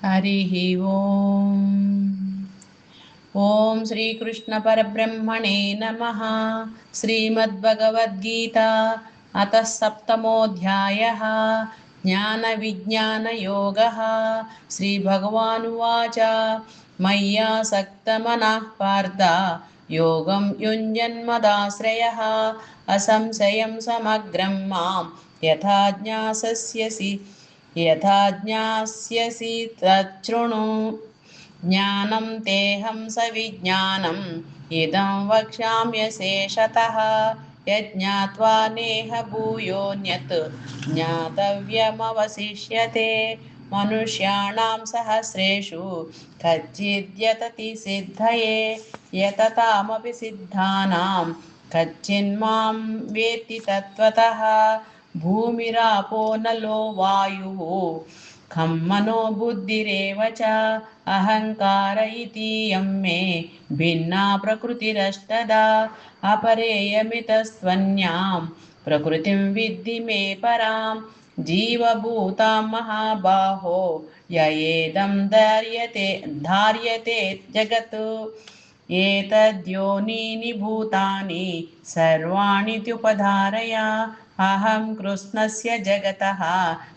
हरिः ओम्। ॐ श्रीकृष्णपरब्रह्मणे नमः। श्रीमद्भगवद्गीता अतः सप्तमोऽध्यायः। ज्ञानविज्ञानयोगः। श्रीभगवानुवाच मय्यासक्तमनः पार्थ योगं युञ्जन्मदाश्रयः असंशयं समग्रं मां यथा ज्ञास्यसि तच्छृणु। ज्ञानं तेहं सविज्ञानम् इदं वक्ष्याम्यशेषतः यज्ञात्वा नेह भूयोऽन्यत् ज्ञातव्यमवशिष्यते। मनुष्याणां सहस्रेषु कच्चिद्यतति सिद्धये यततामपि सिद्धानां कच्चिन्मां वेत्ति तत्त्वतः। भूमिरापो नलो वायुः खं मनो बुद्धिरेव च अहङ्कार इतीयं मे भिन्ना प्रकृतिरष्टदा। अपरेयमितस्त्वन्यां प्रकृतिं विद्धि मे परां जीवभूतां महाबाहो य एदं धार्यते जगत्। एतद्योनीनि भूतानि सर्वाणीत्युपधारय अहं कृष्णस्य जगतः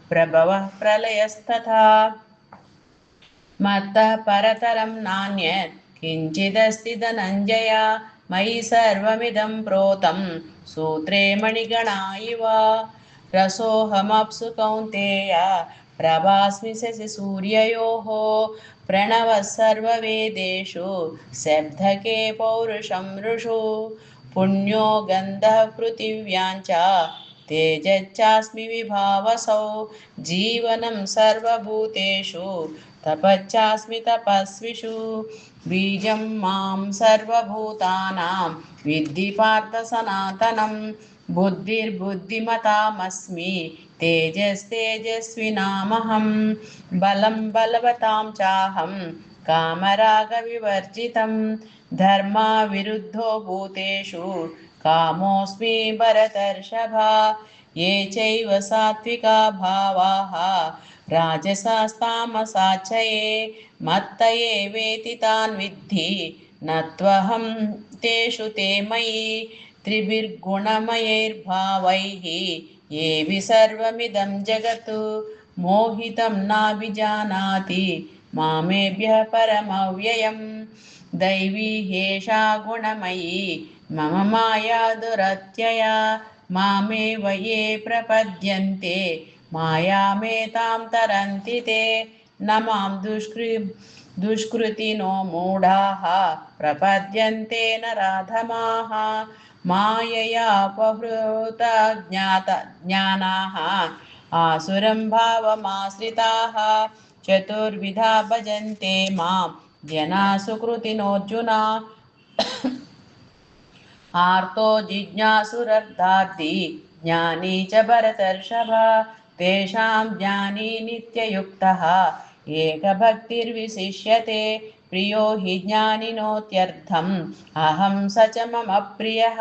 प्रभवः प्रलयस्तथा। मत्तः परतरं नान्यत् किञ्चिदस्ति धनञ्जय। मयि सर्वमिदं प्रोतं सूत्रे मणिगणा इव। रसोऽहमप्सु कौन्तेय प्रभास्मि शशिसूर्ययोः। प्रणवः सर्ववेदेषु शब्दके पौरुषं ऋषु। पुण्यो गन्धः पृथिव्यां च तेजश्चास्मि विभावसौ। जीवनं सर्वभूतेषु तपश्चास्मि तपस्विषु। बीजं मां सर्वभूतानां विद्धि पार्थ सनातनं। बुद्धिर्बुद्धिमतामस्मि तेजस्तेजस्विनामहं। बलं बलवतां चाहं कामरागविवर्जितं। धर्माविरुद्धो भूतेषु कामोऽस्मि भरतर्षभ। ये चैव सात्विका भावाः राजसास्तामसाच्चये मत्त एवेति तान् विद्धि न त्वहं तेषु ते मयि। त्रिभिर्गुणमयैर्भावैः येभि सर्वमिदं जगत् मोहितं नाभिजानाति मामेभ्यः परमव्ययम्। दैवी ह्येषा गुणमयी मम माया दुरत्यया। मामेव ये प्रपद्यन्ते मायामेतां तरन्ति ते। न मां दुष्कृतिनो मूढाः प्रपद्यन्ते नराधमाः। माययापहृता ज्ञानाः आसुरं भावमाश्रिताः। चतुर्विधा भजन्ते मां जना सुकृतिनोऽर्जुन। आर्तो जिज्ञासुरर्धार्थी ज्ञानी च भरतर्षभ। तेषां ज्ञानी नित्ययुक्तः एकभक्तिर्विशिष्यते। प्रियो हि ज्ञानिनोत्यर्थम् अहं स च मम प्रियः।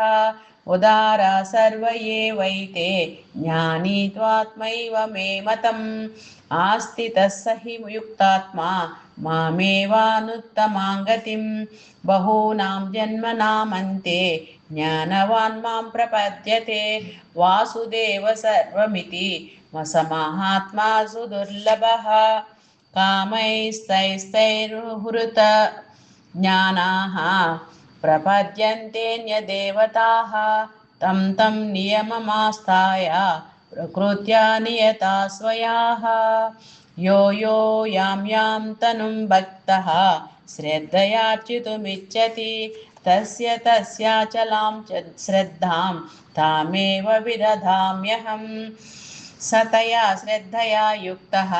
उदारा सर्व एवैते ज्ञानी त्वात्मैव मे मतम्। आस्तितः स हि युक्तात्मा मामेवानुत्तमां गतिम्। बहूनां जन्मनामन्ते ज्ञानवान् मां प्रपद्यते। वासुदेव सर्वमिति समहात्मा सुदुर्लभः। कामैस्तैस्तैर्हृत ज्ञानाः प्रपद्यन्तेऽन्यदेवताः। तं तं नियममास्ताय प्रकृत्या नियता स्वयाः। यो यो यां यां तनुं भक्तः श्रद्धयार्चितुमिच्छति तस्य तस्याचलां च श्रद्धां तामेव विदधाम्यहम्। सतया श्रद्धया युक्तः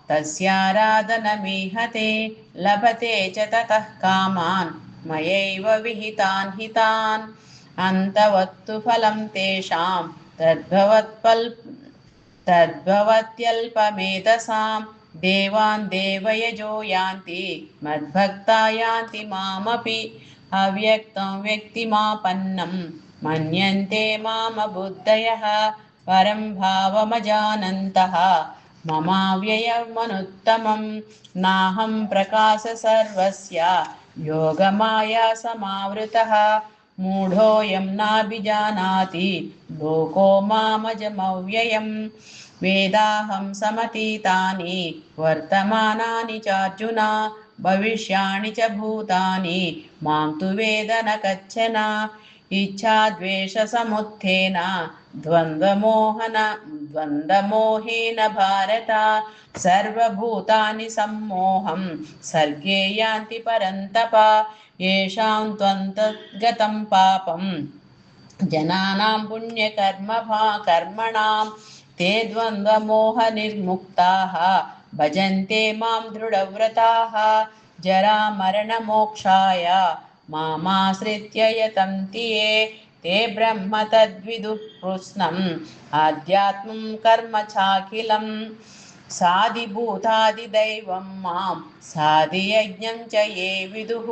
तस्याराधनमीहते लभते च ततः कामान् मयैव विहितान् हितान्। अन्तवत्तु फलं तेषां तद्भवत्यल्पमेधसां। देवान् देवयजो यान्ति मद्भक्ता यान्ति मामपि। अव्यक्तं व्यक्तिमापन्नं मन्यन्ते मामबुद्धयः परं भावमजानन्तः ममाव्ययमनुत्तमं नाहं प्रकाश सर्वस्य योगमाया समावृतः मूढोऽयं नाभिजानाति लोको मामजमव्ययम् वेदाहं समतीतानि वर्तमानानि चार्जुन भविष्याणि च भूतानि मां तु वेद न कश्चन इच्छाद्वेषसमुत्थेन द्वन्द्वमोहेन भारत सर्वभूतानि सम्मोहं सर्गे यान्ति परन्तप येषां त्वन्तगतं पापं जनानां कर्मणां ते द्वन्द्वमोहनिर्मुक्ताः भजन्ते मां दृढव्रताः जरामरणमोक्षाय मामाश्रित्य यतन्ति ये ते ब्रह्म तद्विदुः कृत्स्नम् आध्यात्मं कर्म चाखिलं साधिभूतादिदैवं मां साधियज्ञं च ये विदुः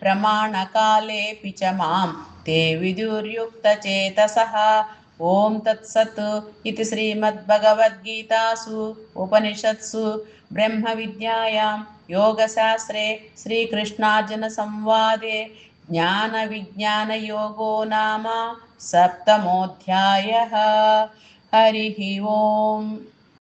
प्रमाणकालेऽपि च मां ते विदुर्युक्तचेतसः ओम तत्सत् इति श्रीमद्भगवद्गीतासु उपनिषत्सु ब्रह्मविद्यायां योगशास्त्रे श्रीकृष्णार्जुनसंवादे ज्ञानविज्ञानयोगो नाम सप्तमोऽध्यायः। हरिः ओम्।